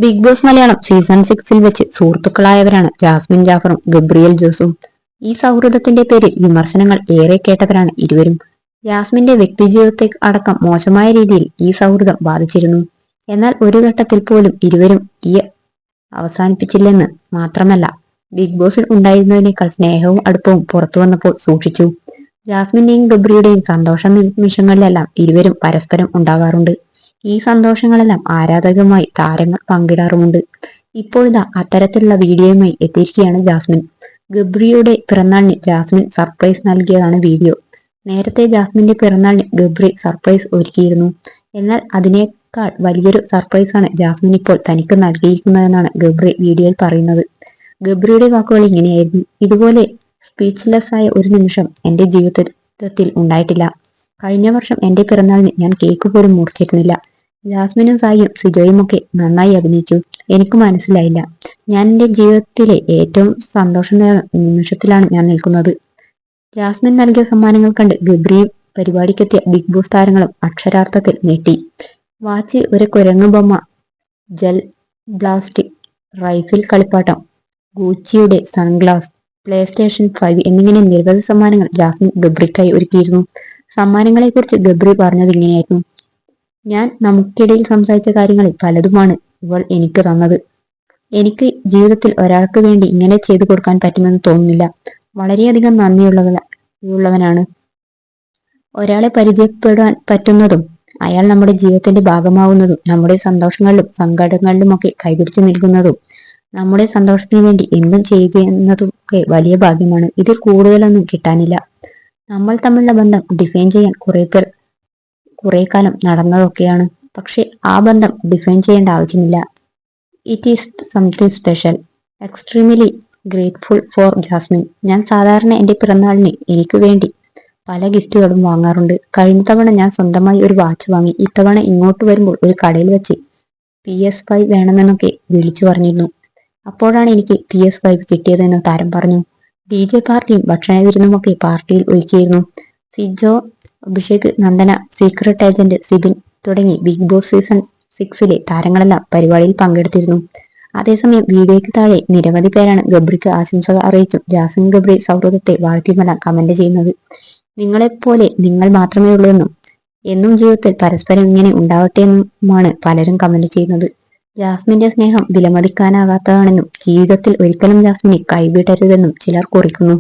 Big boss Malayalam season 6 വെച്ച് സുഹൃത്തുക്കളായവരാണ് Jasmine ജാഫറും Gabriel ജോസും. ഈ സൗഹൃദത്തിന്റെ പേരിൽ വിമർശനങ്ങൾ ഏറെ കേട്ടവരാണ് ഇരുവരും. ജാസ്മിന്റെ വ്യക്തിജീവിതത്തെ അടക്കം മോശമായ രീതിയിൽ ഈ സൗഹൃദം ബാധിച്ചിരുന്നു. എന്നാൽ ഒരു ഘട്ടത്തിൽ പോലും ഇരുവരും ഈ അവസാനിപ്പിച്ചില്ലെന്ന് മാത്രമല്ല, ബിഗ് ബോസിൽ ഉണ്ടായിരുന്നതിനേക്കാൾ സ്നേഹവും അടുപ്പവും പുറത്തു വന്നപ്പോൾ സൂക്ഷിച്ചു. ജാസ്മിന്റെയും ഗബ്രിയുടെയും സന്തോഷ നിമിഷങ്ങളിലെല്ലാം ഇരുവരും പരസ്പരം ഉണ്ടാകാറുണ്ട്. ഈ സന്തോഷങ്ങളെല്ലാം ആരാധകരുമായി താരങ്ങൾ പങ്കിടാറുമുണ്ട്. ഇപ്പോഴിതാ അത്തരത്തിലുള്ള വീഡിയോയുമായി എത്തിയിരിക്കുകയാണ് ജാസ്മിൻ. ഗബ്രിയുടെ പിറന്നാളിന് ജാസ്മിൻ സർപ്രൈസ് നൽകിയതാണ് വീഡിയോ. നേരത്തെ ജാസ്മിന്റെ പിറന്നാളിന് ഗബ്രി സർപ്രൈസ് ഒരുക്കിയിരുന്നു. എന്നാൽ അതിനേക്കാൾ വലിയൊരു സർപ്രൈസാണ് ജാസ്മിൻ ഇപ്പോൾ തനിക്ക് നൽകിയിരിക്കുന്നതെന്നാണ് ഗബ്രി വീഡിയോയിൽ പറയുന്നത്. ഗബ്രിയുടെ വാക്കുകൾ ഇങ്ങനെയായിരുന്നു: ഇതുപോലെ സ്പീച്ച്ലെസ് ആയ ഒരു നിമിഷം എന്റെ ജീവിതത്തിൽ ഉണ്ടായിട്ടില്ല. കഴിഞ്ഞ വർഷം എന്റെ പിറന്നാളിന് ഞാൻ കേക്ക് പോലും മുറിച്ചിരുന്നില്ല. ജാസ്മിനും സായിയും സിജോയും ഒക്കെ നന്നായി അഭിനയിച്ചു. എനിക്ക് മനസ്സിലായില്ല, ഞാൻ എന്റെ ജീവിതത്തിലെ ഏറ്റവും സന്തോഷം നിമിഷത്തിലാണ് ഞാൻ നിൽക്കുന്നത്. ജാസ്മിൻ നൽകിയ സമ്മാനങ്ങൾ കണ്ട് ഗബ്രിയും പരിപാടിക്കെത്തിയ ബിഗ് ബോസ് താരങ്ങളും അക്ഷരാർത്ഥത്തിൽ ഞെട്ടി. വാച്ച്, ഒരു കുരങ്ങ് ബൊമ്മ, ജെൽ ബ്ലാസ്റ്റ് റൈഫിൾ കളിപ്പാട്ടം, ഗൂച്ചിയുടെ സൺഗ്ലാസ്, പ്ലേ സ്റ്റേഷൻ 5 എന്നിങ്ങനെ നിരവധി സമ്മാനങ്ങൾ ജാസ്മിൻ ഗബ്രിക്കായി ഒരുക്കിയിരുന്നു. സമ്മാനങ്ങളെക്കുറിച്ച് ഗബ്രി പറഞ്ഞത് ഇങ്ങനെയായിരുന്നു: ഞാൻ നമുക്കിടയിൽ സംസാരിച്ച കാര്യങ്ങളിൽ പലതുമാണ് ഇവൾ എനിക്ക് തന്നത്. എനിക്ക് ജീവിതത്തിൽ ഒരാൾക്ക് വേണ്ടി ഇങ്ങനെ ചെയ്തു കൊടുക്കാൻ പറ്റുമെന്ന് തോന്നുന്നില്ല. വളരെയധികം നന്ദിയുള്ളവനാണ്. ഒരാളെ പരിചയപ്പെടാൻ പറ്റുന്നതും അയാൾ നമ്മുടെ ജീവിതത്തിന്റെ ഭാഗമാവുന്നതും നമ്മുടെ സന്തോഷങ്ങളിലും സങ്കടങ്ങളിലുമൊക്കെ കൈപിടിച്ചു നിൽക്കുന്നതും നമ്മുടെ സന്തോഷത്തിന് വേണ്ടി എന്തും ചെയ്യുന്നതൊക്കെ വലിയ ഭാഗ്യമാണ്. ഇതിൽ കൂടുതലൊന്നും കിട്ടാനില്ല. നമ്മൾ തമ്മിലുള്ള ബന്ധം ഡിഫൈൻ ചെയ്യാൻ കുറെ കാലം നടന്നതൊക്കെയാണ്. പക്ഷെ ആ ബന്ധം ഡിഫൈൻ ചെയ്യേണ്ട ആവശ്യമില്ല. It is something special. Extremely grateful for Jasmine. ഞാൻ സാധാരണ എന്റെ പിറന്നാളിന് എനിക്ക് വേണ്ടി പല ഗിഫ്റ്റുകളും വാങ്ങാറുണ്ട്. കഴിഞ്ഞ തവണ ഞാൻ സ്വന്തമായി ഒരു വാച്ച് വാങ്ങി. ഇത്തവണ ഇങ്ങോട്ട് വരുമ്പോൾ ഒരു കടയിൽ വെച്ച് PS5 വേണമെന്നൊക്കെ വിളിച്ചു പറഞ്ഞിരുന്നു. അപ്പോഴാണ് എനിക്ക് PS5 കിട്ടിയതെന്ന് താരം പറഞ്ഞു. DJ പാർട്ടിയും ഭക്ഷണ വിരുന്നുമൊക്കെ പാർട്ടിയിൽ ഒരുക്കിയിരുന്നു. സിജോ, അഭിഷേക്, നന്ദന, സീക്രട്ട് ഏജന്റ് സിബിൻ തുടങ്ങി ബിഗ് ബോസ് സീസൺ 6 താരങ്ങളെല്ലാം പരിപാടിയിൽ പങ്കെടുത്തിരുന്നു. അതേസമയം വീഡിയോയ്ക്ക് താഴെ നിരവധി പേരാണ് ഗബ്രിക്ക് ആശംസകൾ അറിയിച്ചും ജാസ്മിൻ ഗബ്രി സൗഹൃദത്തെ വാഴ്ത്തിയുമെല്ലാം കമന്റ് ചെയ്യുന്നത്. നിങ്ങളെപ്പോലെ നിങ്ങൾ മാത്രമേ ഉള്ളൂ എന്നും എന്നും ജീവിതത്തിൽ പരസ്പരം ഇങ്ങനെ ഉണ്ടാവട്ടെ എന്നുമാണ് പലരും കമന്റ് ചെയ്യുന്നത്. ജാസ്മിന്റെ സ്നേഹം വിലമതിക്കാനാകാത്തതാണെന്നും ജീവിതത്തിൽ ഒരിക്കലും ജാസ്മിനെ കൈവിടരുതെന്നും ചിലർ കുറിക്കുന്നു.